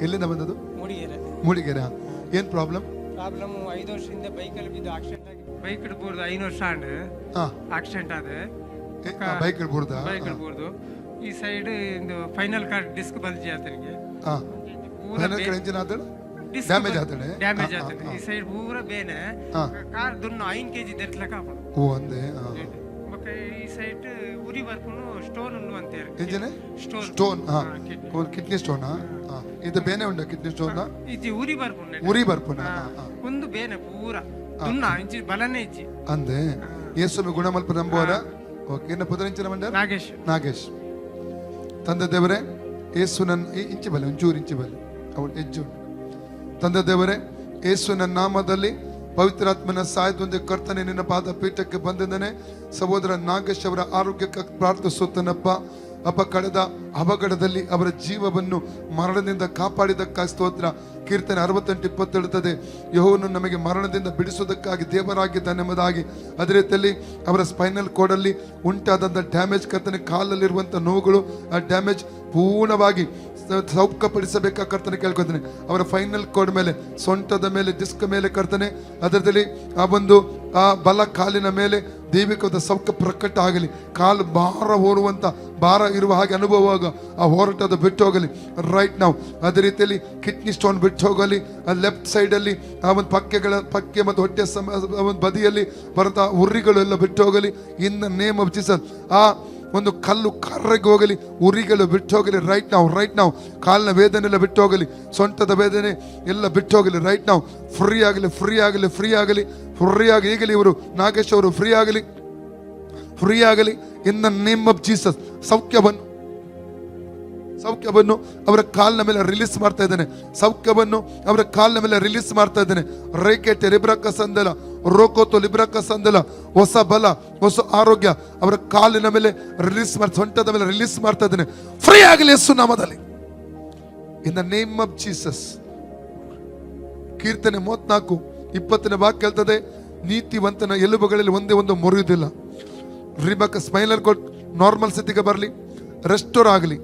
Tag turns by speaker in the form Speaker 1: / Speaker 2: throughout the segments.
Speaker 1: ಎಲ್ಲಿಂದ ಬಂದದ್ದು?
Speaker 2: ಮೂಡಿಗೆರೆ.
Speaker 1: ಮೂಡಿಗೆರೆ. ಏನ್ ಪ್ರಾಬ್ಲಮ್?
Speaker 2: 5 ವರ್ಷದಿಂದ ಬೈಕಲ್ಲಿ ಬಿದ್ದು ಆಕ್ಸಿಡೆಂಟ್ ಆಗಿ ಬೈಕ್ ಇಡ್ಬೋದು 5 ವರ್ಷ ಆಂಡ್ ಆಕ್ಸಿಡೆಂಟ್ ಆದ
Speaker 1: ಬೈಕ್ ಇಡ್ಬೋದ?
Speaker 2: ಬೈಕ್ ಇಡ್ಬೋದು. ಈ ಸೈಡ್ ಇಂದು ಫೈನಲ್ ಕಾರ್ ಡಿಸ್ಕ್ ಬಲ್ಜಿ ಆತನಿಗೆ.
Speaker 1: ಡ್ಯಾಮೇಜ್ ಆತಡೆ.
Speaker 2: ಈ ಸೈಡ್ ಪೂರ ಬೇನೆ ಕಾರ್ ದುನ್ನ 5 kg ದೆರ್ಸ್ಲಕ ಆಪುಂಡು.
Speaker 1: ಓ ಅಂದೆ.
Speaker 2: ಮತ್ತೆ ಈ ಸೈಡ್ ಉರಿ ಬರ್ಪುನು ಸ್ಟೋನ್ ಉಂಡು ಅಂತಾರೆ.
Speaker 1: ಎಂಜನೆ? ಸ್ಟೋನ್. Kidney stone. ಇದು ಬೇನೆ ಉಂಡ ಕಿಡ್ನಿ ಸ್ಟೋನ್?
Speaker 2: ಇದು ಉರಿ ಬರ್ಪುಂಡು.
Speaker 1: ಉರಿ ಬರ್ಪುನ
Speaker 2: ಒಂದು ಬೇನೆ ಪೂರ ದುನ್ನ ಇಂಚಿ ಬಲನೆ ಇಜ್ಜಿ
Speaker 1: ಅಂದೆ. ಯೇಸುವೆ ಗುಣಮಲ್ಪ ನಂಬುವರ. ಓಕೆ. ಇನ್ನ ಪುದರಿಂಚಿನ ಮಂಡ ನಾಗೇಶ್. ತಂದೆ ದೇವರೇ, ಯೇಸು ನನ್ನ ಇಂಚಿ ಬಲೆ ಒಂಚೂರು ಇಂಚಿ ಬಲೆ ಅವಳು ಹೆಜ್ಜು. ತಂದೆ ದೇವರೇ, ಯೇಸುವಿನ ನಾಮದಲ್ಲಿ ಪವಿತ್ರಾತ್ಮನ ಸಹಾಯದೊಂದಿಗೆ ಕರ್ತನೆ ನಿನ್ನ ಪಾದ ಪೀಠಕ್ಕೆ ಬಂದಿದ್ದಾನೆ. ಸಹೋದರ ನಾಗೇಶ್ ಅವರ ಆರೋಗ್ಯಕ್ಕಾಗಿ ಪ್ರಾರ್ಥಿಸುತ್ತೇನಪ್ಪ. ಅಪ್ಪ, ಕಳೆದ ಅವಘಡದಲ್ಲಿ ಅವರ ಜೀವವನ್ನು ಮರಣದಿಂದ ಕಾಪಾಡಿದಕ್ಕಾಗಿ ಸ್ತೋತ್ರ. ಕೀರ್ತನೆ 68:20 ಹೇಳುತ್ತದೆ, ಯೆಹೋವನು ನಮಗೆ ಮರಣದಿಂದ ಬಿಡಿಸುವುದಕ್ಕಾಗಿ ದೇವರಾಗಿದ್ದಾನೆ ಎಂಬುದಾಗಿ. ಅದೇ ರೀತಿಯಲ್ಲಿ ಅವರ ಸ್ಪೈನಲ್ ಕೋಡಲ್ಲಿ ಉಂಟಾದಂಥ ಡ್ಯಾಮೇಜ್, ಕರ್ತನೆ ಕಾಲಲ್ಲಿರುವಂಥ ನೋವುಗಳು, ಆ ಡ್ಯಾಮೇಜ್ ಪೂರ್ಣವಾಗಿ ಸೌಖ್ಯಪಡಿಸಬೇಕಾ ಕರ್ತನೆ ಕೇಳ್ಕೊತಾನೆ. ಅವರ ಫೈನಲ್ ಕೋಡ್ ಮೇಲೆ, ಸೊಂಟದ ಮೇಲೆ, ಡಿಸ್ಕ್ ಮೇಲೆ ಕರ್ತನೆ, ಅದರಲ್ಲಿ ಆ ಬಲ ಕಾಲಿನ ಮೇಲೆ ದೈವಿಕವಾದ ಸೌಖ್ಯ ಪ್ರಕಟ ಆಗಲಿ. ಕಾಲು ಭಾರ ಹೊರುವಂತ, ಭಾರ ಇರುವ ಹಾಗೆ ಅನುಭವವಾಗ ಆ ಹೋರಾಟದ ಬಿಟ್ಟು ಹೋಗಲಿ ರೈಟ್ ನಾವು. ಅದೇ ರೀತಿಯಲ್ಲಿ ಕಿಡ್ನಿ ಸ್ಟೋನ್ ಬಿಟ್ಟು ಹೋಗಲಿ. ಆ ಲೆಫ್ಟ್ ಸೈಡಲ್ಲಿ ಆ ಒಂದು ಪಕ್ಕೆ ಮತ್ತು ಹೊಟ್ಟೆ ಒಂದು ಬದಿಯಲ್ಲಿ ಬರುತ್ತಾ ಉರಿಗಳು ಎಲ್ಲ ಬಿಟ್ಟು ಹೋಗಲಿ ಇನ್ ದ ನೇಮ್ ಆಫ್ ಜೀಸಸ್. ಆ ಒಂದು ಕಲ್ಲು ಕರ್ರಗೆ ಹೋಗಲಿ, ಉರಿಗಳು ಬಿಟ್ಟು ಹೋಗಲಿ ರೈಟ್ ನಾವು. ಕಾಲಿನ ವೇದನೆ ಎಲ್ಲ ಬಿಟ್ಟು ಹೋಗಲಿ, ಸೊಂಟದ ವೇದನೆ ಎಲ್ಲ ಬಿಟ್ಟು ಹೋಗಲಿ ರೈಟ್ ನಾವು. ಫ್ರೀ ಆಗಿ ಈಗಲೇ ಇವರು ನಾಗೇಶ್ ಅವರು ಫ್ರೀ ಆಗಲಿ in the name of Jesus. ಸೌಖ್ಯವನ್ನು ಅವರ ಕಾಲಿನ ಮೇಲೆ ರಿಲೀಸ್ ಮಾಡ್ತಾ ಇದ್ದೇನೆ. ರೇಕೆಟ್ ಲಿಬ್ರಕ ಸಂದಲ, ರೋಕೋತೋ ಲಿಬ್ರಕ ಸಂದಲ, ಹೊಸ ಬಲ, ಹೊಸ ಆರೋಗ್ಯ ಅವರ ಕಾಲಿನ ಮೇಲೆ ರಿಲೀಸ್ ಮಾಡಿ, ಸೊಂಟದ ಮೇಲೆ ರಿಲೀಸ್ ಮಾಡ್ತಾ ಇದ್ದೇನೆ. ಫ್ರೀ ಆಗಲಿ ಯೇಸು ನಾಮದಲ್ಲಿ ಇನ್ ದ ನೇಮ್ ಆಫ್ ಜೀಸಸ್. ಕೀರ್ತನೆ 34:20 ವಾಕ್ಯ ಹೇಳ್ತದೆ, ನೀತಿವಂತನ ಎಲುಬುಗಳಲ್ಲಿ ಒಂದೇ ಒಂದು ಮುರಿಯುವುದಿಲ್ಲ. ರಿಬಕ ಸ್ಪೈನಲ್ ಕೋಡ್ ನಾರ್ಮಲ್ ಸ್ಥಿತಿಗೆ ಬರಲಿ, ರೆಸ್ಟೋರ್ ಆಗಲಿ,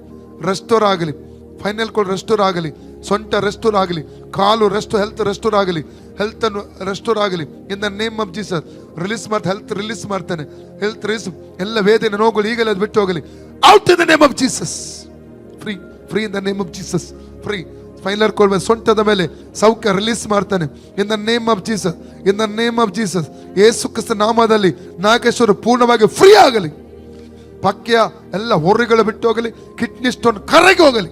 Speaker 1: ಫೈನಲ್ ಕೋಡ್ ರೆಸ್ಟೋರ್ ಆಗಲಿ, ಸೊಂಟ ರೆಸ್ಟೋರ್ ಆಗಲಿ, ಕಾಲು ಹೆಲ್ತ್ ರೆಸ್ಟೋರ್ ಆಗಲಿ, in the name of Jesus. Health release ಮಾಡ್ತಾನೆ. ಎಲ್ಲ ವೇದನೆ ನೋವುಗಳು ಈಗಲೇ ಅದು ಬಿಟ್ಟು ಹೋಗಲಿ. Out in the name of Jesus. Free in the name of Jesus. Free spinal cord ಮೇಲೆ, ಸೊಂಟದ ಮೇಲೆ ಸೌಖ್ಯ ರಿಲೀಸ್ ಮಾಡ್ತಾನೆ in the name of Jesus. ಯೇಸು ಕ್ರಿಸ್ತ ನಾಮದಲ್ಲಿ ನಾಗೇಶ್ವರ ಪೂರ್ಣವಾಗಿ ಫ್ರೀ ಆಗಲಿ. ಪಕ್ಯ ಎಲ್ಲ ಹೊರ್ರೆಗಳು ಬಿಟ್ಟು ಹೋಗಲಿ, ಕಿಡ್ನಿ ಸ್ಟೋನ್ ಕರಗಿ ಹೋಗಲಿ.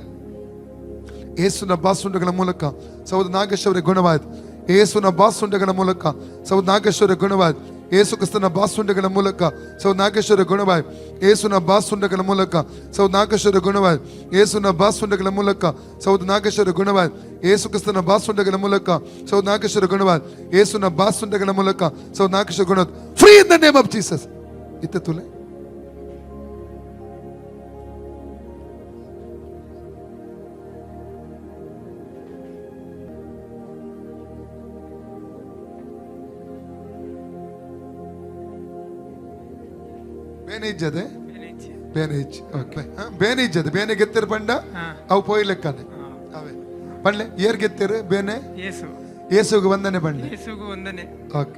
Speaker 1: ಯೇಸುನ ಬಾಸುಂಡಗಳ ಮೂಲಕ ಸಹೋದರ ನಾಗೇಶ್ವರಿಗೆ ಗುಣವಾಯಿತು. ಯೇಸುನ ಬಾಸುಂಡಗಳ ಮೂಲಕ ಸಹೋದರ ನಾಗೇಶ್ವರ ಗುಣವಾಯಿತು. ಯೇಸು ಕ್ರಿಸ್ತನ ಬಾಸುಂಡಗಳ ಮೂಲಕ ಸಹೋದರ ನಾಗೇಶ್ವರ ಗುಣವಾಯಿತು. ಯೇಸುನ ಬಾಸುಂಡಗಳ ಮೂಲಕ ಸಹೋದರ ನಾಗೇಶ್ವರ ಗುಣವಾಯಿತು. ಯೇಸುನ ಬಾಸುಂಡಗಳ ಮೂಲಕ ಸಹೋದರ ನಾಗೇಶ್ವರ ಗುಣವಾಯಿತು. ಯೇಸು ಕ್ರಿಸ್ತನ ಬಾಸುಂಡಗಳ ಮೂಲಕ ಸಹೋದರ ನಾಗೇಶ್ವರ ಗುಣವಾಯಿತು. ಯೇಸುನ ಬಾಸುಂಡಗಳ ಮೂಲಕ ಸಹೋದರ ನಾಗೇಶ್ವರ ಗುಣವಾಯಿತು. Free in the name of Jesus. ಇತ್ತೆ ತುಲೆ ಬೇನೆ ಇಜ್ಜದೆ ಬೇನೆ ಗೆತ್ತಿರ ಬಂಡ ಅವು ಪೋಯ್ ಲೆಕ್ಕನೆ ಅವೇ ಬಂಡ್ಲೆ ಏರ್ ಗೆತ್ತಿರು ಬೇನೆ ಯೇಸುಗೆ ವಂದನೆ ಬಂಡ್ಲೆ.
Speaker 2: ಯೇಸುಗೆ ವಂದನೆ.
Speaker 1: ಓಕೆ.